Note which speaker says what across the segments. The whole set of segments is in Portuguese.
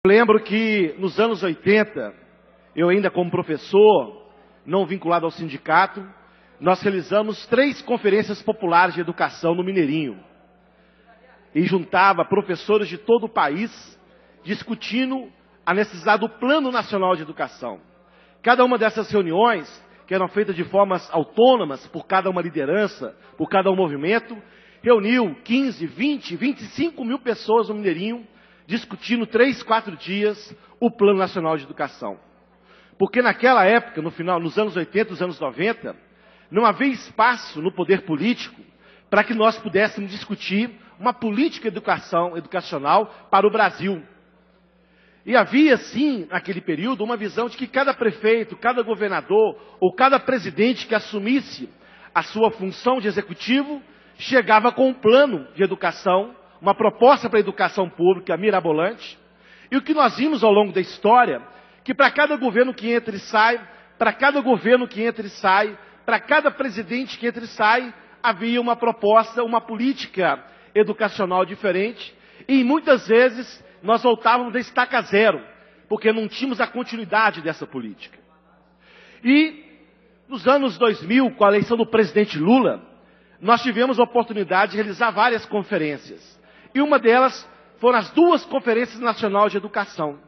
Speaker 1: Lembro que nos anos 80, eu ainda como professor, não vinculado ao sindicato, nós realizamos 3 conferências populares de educação no Mineirinho. E juntava professores de todo o país, discutindo a necessidade do Plano Nacional de Educação. Cada uma dessas reuniões, que eram feitas de formas autônomas, por cada uma liderança, por cada um movimento, reuniu 15, 20, 25 mil pessoas no Mineirinho, discutindo 3, 4 dias o Plano Nacional de Educação. Porque naquela época, nos anos 80, nos anos 90, não havia espaço no poder político para que nós pudéssemos discutir uma política educacional para o Brasil. E havia, sim, naquele período, uma visão de que cada prefeito, cada governador ou cada presidente que assumisse a sua função de executivo, chegava com um plano de educação, uma proposta para a educação pública mirabolante. E o que nós vimos ao longo da história, que para cada governo que entra e sai, para cada governo que entra e sai, para cada presidente que entra e sai, havia uma proposta, uma política educacional diferente. E muitas vezes nós voltávamos da estaca zero, porque não tínhamos a continuidade dessa política. E nos anos 2000, com a eleição do presidente Lula, nós tivemos a oportunidade de realizar várias conferências. E uma delas foram as 2 conferências nacionais de educação,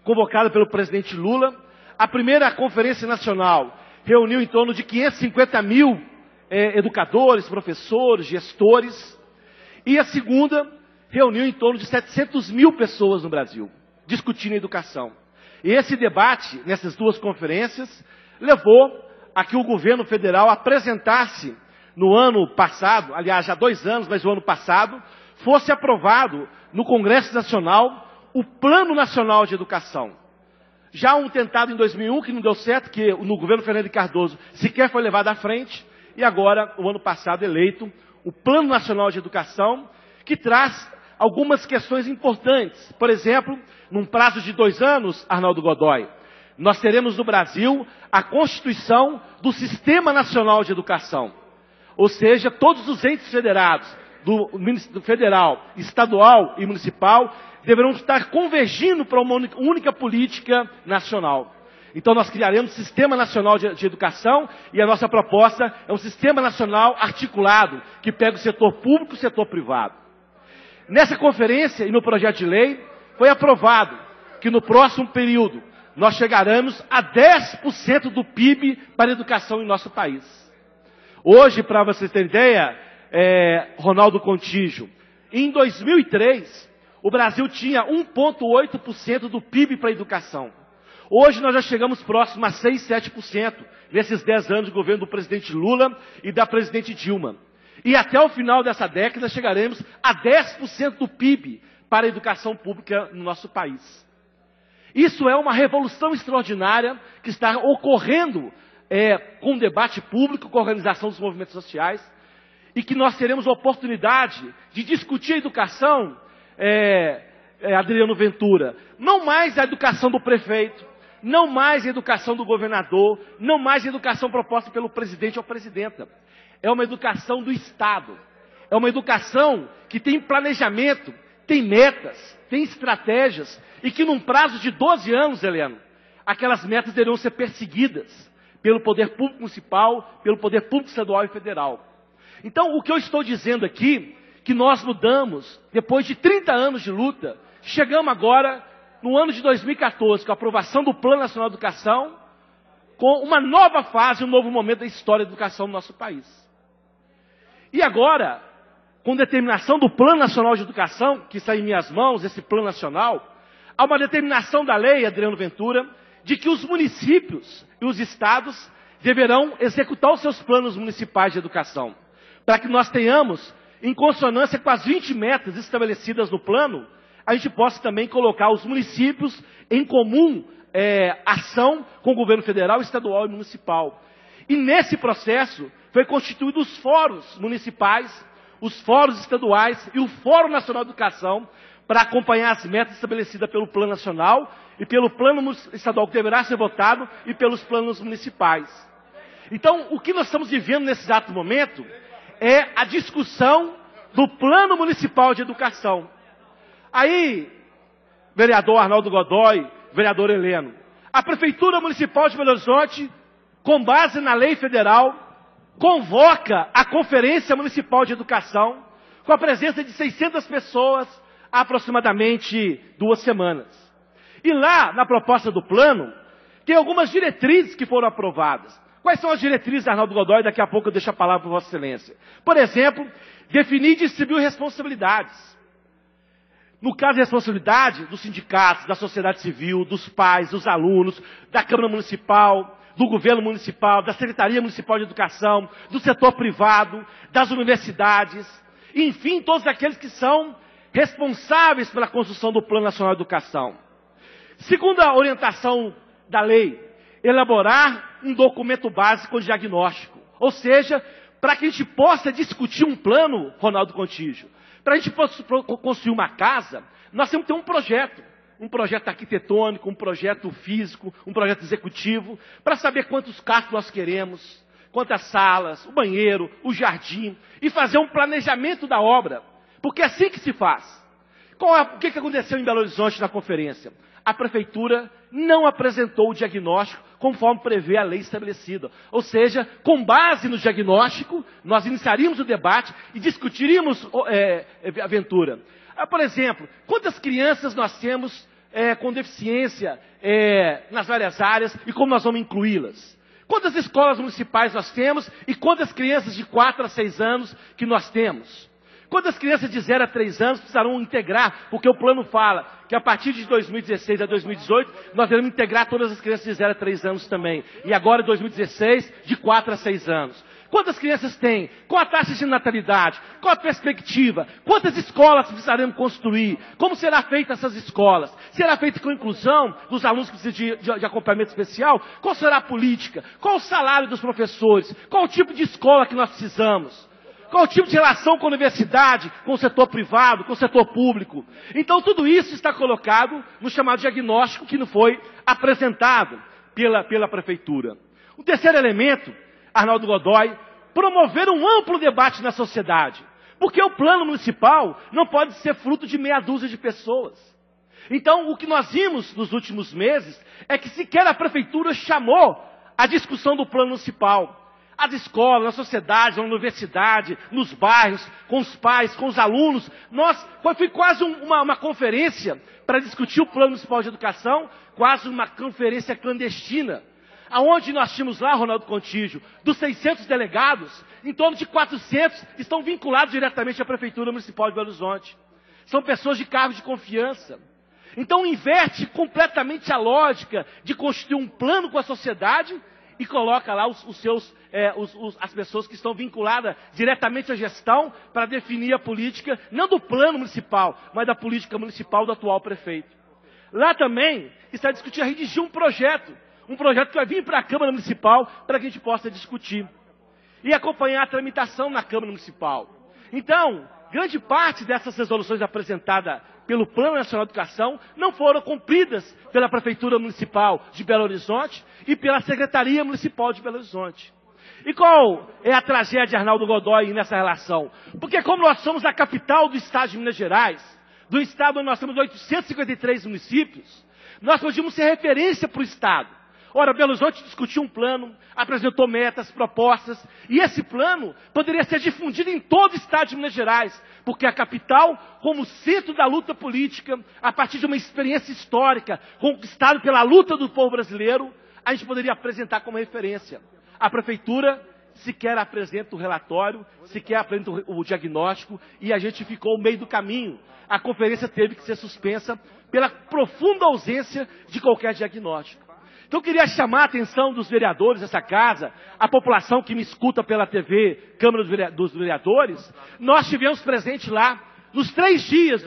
Speaker 1: convocada pelo presidente Lula. A primeira conferência nacional reuniu em torno de 550 mil educadores, professores, gestores. E a segunda reuniu em torno de 700 mil pessoas no Brasil, discutindo educação. E esse debate, nessas 2 conferências, levou a que o governo federal apresentasse no ano passado, aliás, já há 2 anos, mas o ano passado, fosse aprovado no Congresso Nacional o Plano Nacional de Educação. Já um tentado em 2001, que não deu certo, que no governo Fernando Henrique Cardoso sequer foi levado à frente, e agora, o ano passado, eleito o Plano Nacional de Educação, que traz algumas questões importantes. Por exemplo, num prazo de 2 anos, Arnaldo Godoy, nós teremos no Brasil a constituição do Sistema Nacional de Educação. Ou seja, todos os entes federados, do federal, estadual e municipal, deverão estar convergindo para uma única política nacional. Então nós criaremos um Sistema Nacional de Educação e a nossa proposta é um Sistema Nacional articulado, que pega o setor público e o setor privado. Nessa conferência e no projeto de lei, foi aprovado que no próximo período nós chegaremos a 10% do PIB para a educação em nosso país. Hoje, para vocês terem ideia, Ronaldo Contígio, em 2003, o Brasil tinha 1,8% do PIB para a educação. Hoje nós já chegamos próximo a 6, 7%, nesses 10 anos de governo do presidente Lula e da presidente Dilma. E até o final dessa década chegaremos a 10% do PIB para a educação pública no nosso país. Isso é uma revolução extraordinária que está ocorrendo com o debate público, com a organização dos movimentos sociais, e que nós teremos a oportunidade de discutir a educação, Adriano Ventura, não mais a educação do prefeito, não mais a educação do governador, não mais a educação proposta pelo presidente ou presidenta. É uma educação do Estado. É uma educação que tem planejamento, tem metas, tem estratégias, e que num prazo de 12 anos, Heleno, aquelas metas deverão ser perseguidas pelo poder público municipal, pelo poder público estadual e federal. Então, o que eu estou dizendo aqui, que nós mudamos, depois de 30 anos de luta, chegamos agora, no ano de 2014, com a aprovação do Plano Nacional de Educação, com uma nova fase, um novo momento da história da educação no nosso país. E agora, com determinação do Plano Nacional de Educação, que está em minhas mãos, esse Plano Nacional, há uma determinação da lei, Adriano Ventura, de que os municípios e os estados deverão executar os seus planos municipais de educação, para que nós tenhamos, em consonância com as 20 metas estabelecidas no plano, a gente possa também colocar os municípios em comum ação com o governo federal, estadual e municipal. E nesse processo foi constituído os fóruns municipais, os fóruns estaduais e o Fórum Nacional de Educação para acompanhar as metas estabelecidas pelo Plano Nacional e pelo Plano Estadual que deverá ser votado e pelos planos municipais. Então, o que nós estamos vivendo nesse exato momento é a discussão do Plano Municipal de Educação. Aí, vereador Arnaldo Godoy, vereador Heleno. A Prefeitura Municipal de Belo Horizonte, com base na lei federal, convoca a Conferência Municipal de Educação, com a presença de 600 pessoas, há aproximadamente 2 semanas. E lá, na proposta do plano, tem algumas diretrizes que foram aprovadas. Quais são as diretrizes, Arnaldo Godoy? Daqui a pouco eu deixo a palavra para Vossa Excelência. Por exemplo, definir e distribuir responsabilidades. No caso de responsabilidade dos sindicatos, da sociedade civil, dos pais, dos alunos, da Câmara Municipal, do Governo Municipal, da Secretaria Municipal de Educação, do setor privado, das universidades, enfim, todos aqueles que são responsáveis pela construção do Plano Nacional de Educação. Segundo a orientação da lei, elaborar um documento básico de diagnóstico. Ou seja, para que a gente possa discutir um plano, Ronaldo Contígio, para a gente possa construir uma casa, nós temos que ter um projeto arquitetônico, um projeto físico, um projeto executivo, para saber quantos quartos nós queremos, quantas salas, o banheiro, o jardim, e fazer um planejamento da obra, porque é assim que se faz. O que aconteceu em Belo Horizonte na conferência? A Prefeitura não apresentou o diagnóstico conforme prevê a lei estabelecida. Ou seja, com base no diagnóstico, nós iniciaríamos o debate e discutiríamos a aventura. Por exemplo, quantas crianças nós temos com deficiência nas várias áreas e como nós vamos incluí-las? Quantas escolas municipais nós temos e quantas crianças de 4 a 6 anos que nós temos? Quantas crianças de 0 a 3 anos precisarão integrar? Porque o plano fala que a partir de 2016 a 2018, nós devemos integrar todas as crianças de 0 a 3 anos também. E agora, em 2016, de 4 a 6 anos. Quantas crianças tem? Qual a taxa de natalidade? Qual a perspectiva? Quantas escolas precisaremos construir? Como será feita essas escolas? Será feita com inclusão dos alunos que precisam de acompanhamento especial? Qual será a política? Qual o salário dos professores? Qual o tipo de escola que nós precisamos? Qual o tipo de relação com a universidade, com o setor privado, com o setor público? Então tudo isso está colocado no chamado diagnóstico que não foi apresentado pela Prefeitura. O terceiro elemento, Arnaldo Godoy, promover um amplo debate na sociedade. Porque o plano municipal não pode ser fruto de meia dúzia de pessoas. Então o que nós vimos nos últimos meses é que sequer a Prefeitura chamou a discussão do plano municipal. As escolas, na sociedade, na universidade, nos bairros, com os pais, com os alunos. Foi quase uma conferência para discutir o Plano Municipal de Educação, quase uma conferência clandestina. Aonde nós tínhamos lá, Ronaldo Contígio, dos 600 delegados, em torno de 400 estão vinculados diretamente à Prefeitura Municipal de Belo Horizonte. São pessoas de cargo de confiança. Então inverte completamente a lógica de construir um plano com a sociedade e coloca lá as pessoas que estão vinculadas diretamente à gestão para definir a política, não do plano municipal, mas da política municipal do atual prefeito. Lá também está discutindo a redigir um projeto que vai vir para a Câmara Municipal para que a gente possa discutir e acompanhar a tramitação na Câmara Municipal. Então, grande parte dessas resoluções apresentadas pelo Plano Nacional de Educação não foram cumpridas pela Prefeitura Municipal de Belo Horizonte e pela Secretaria Municipal de Belo Horizonte. E qual é a tragédia, Arnaldo Godoy, nessa relação? Porque como nós somos a capital do estado de Minas Gerais, do estado onde nós temos 853 municípios, nós podíamos ser referência para o estado. Ora, Belo Horizonte discutiu um plano, apresentou metas, propostas, e esse plano poderia ser difundido em todo o estado de Minas Gerais, porque a capital, como centro da luta política, a partir de uma experiência histórica, conquistada pela luta do povo brasileiro, a gente poderia apresentar como referência. A Prefeitura sequer apresenta o relatório, sequer apresenta o diagnóstico, e a gente ficou no meio do caminho. A conferência teve que ser suspensa pela profunda ausência de qualquer diagnóstico. Então eu queria chamar a atenção dos vereadores dessa casa, a população que me escuta pela TV, Câmara dos Vereadores. Nós estivemos presentes lá nos 3 dias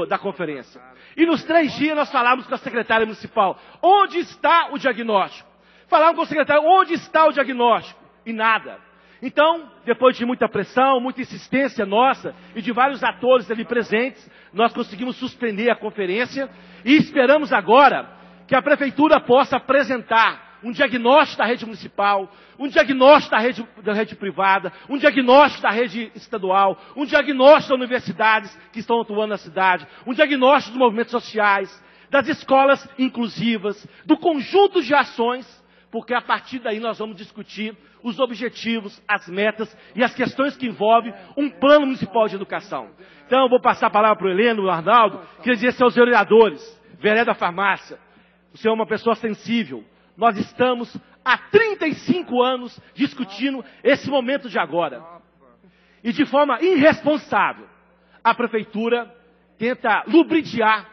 Speaker 1: da conferência. E nos 3 dias nós falamos com a secretária municipal, onde está o diagnóstico? Falamos com o secretário, onde está o diagnóstico? E nada. Então, depois de muita pressão, muita insistência nossa e de vários atores ali presentes, nós conseguimos suspender a conferência e esperamos agora que a Prefeitura possa apresentar um diagnóstico da rede municipal, um diagnóstico da rede privada, um diagnóstico da rede estadual, um diagnóstico das universidades que estão atuando na cidade, um diagnóstico dos movimentos sociais, das escolas inclusivas, do conjunto de ações, porque a partir daí nós vamos discutir os objetivos, as metas e as questões que envolvem um plano municipal de educação. Então eu vou passar a palavra para o Heleno, o Arnaldo, queria dizer aos vereadores, Veré da Farmácia, o senhor é uma pessoa sensível. Nós estamos há 35 anos discutindo esse momento de agora. E de forma irresponsável, a prefeitura tenta lubridiar,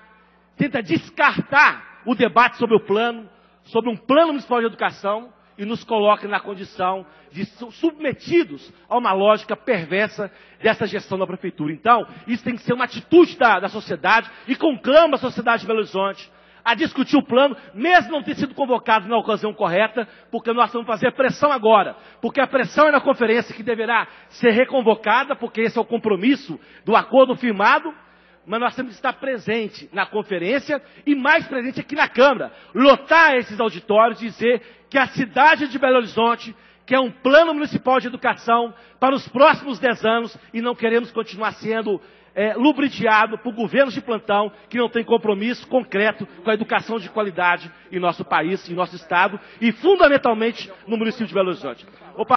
Speaker 1: tenta descartar o debate sobre o plano, sobre um plano municipal de educação, e nos coloca na condição de submetidos a uma lógica perversa dessa gestão da prefeitura. Então, isso tem que ser uma atitude da sociedade, e conclama a sociedade de Belo Horizonte a discutir o plano, mesmo não ter sido convocado na ocasião correta, porque nós vamos fazer pressão agora, porque a pressão é na conferência que deverá ser reconvocada, porque esse é o compromisso do acordo firmado, mas nós temos que estar presente na conferência e mais presente aqui na Câmara, lotar esses auditórios e dizer que a cidade de Belo Horizonte quer um plano municipal de educação para os próximos 10 anos e não queremos continuar sendo lubridiado por governos de plantão que não têm compromisso concreto com a educação de qualidade em nosso país, em nosso estado e fundamentalmente no município de Belo Horizonte.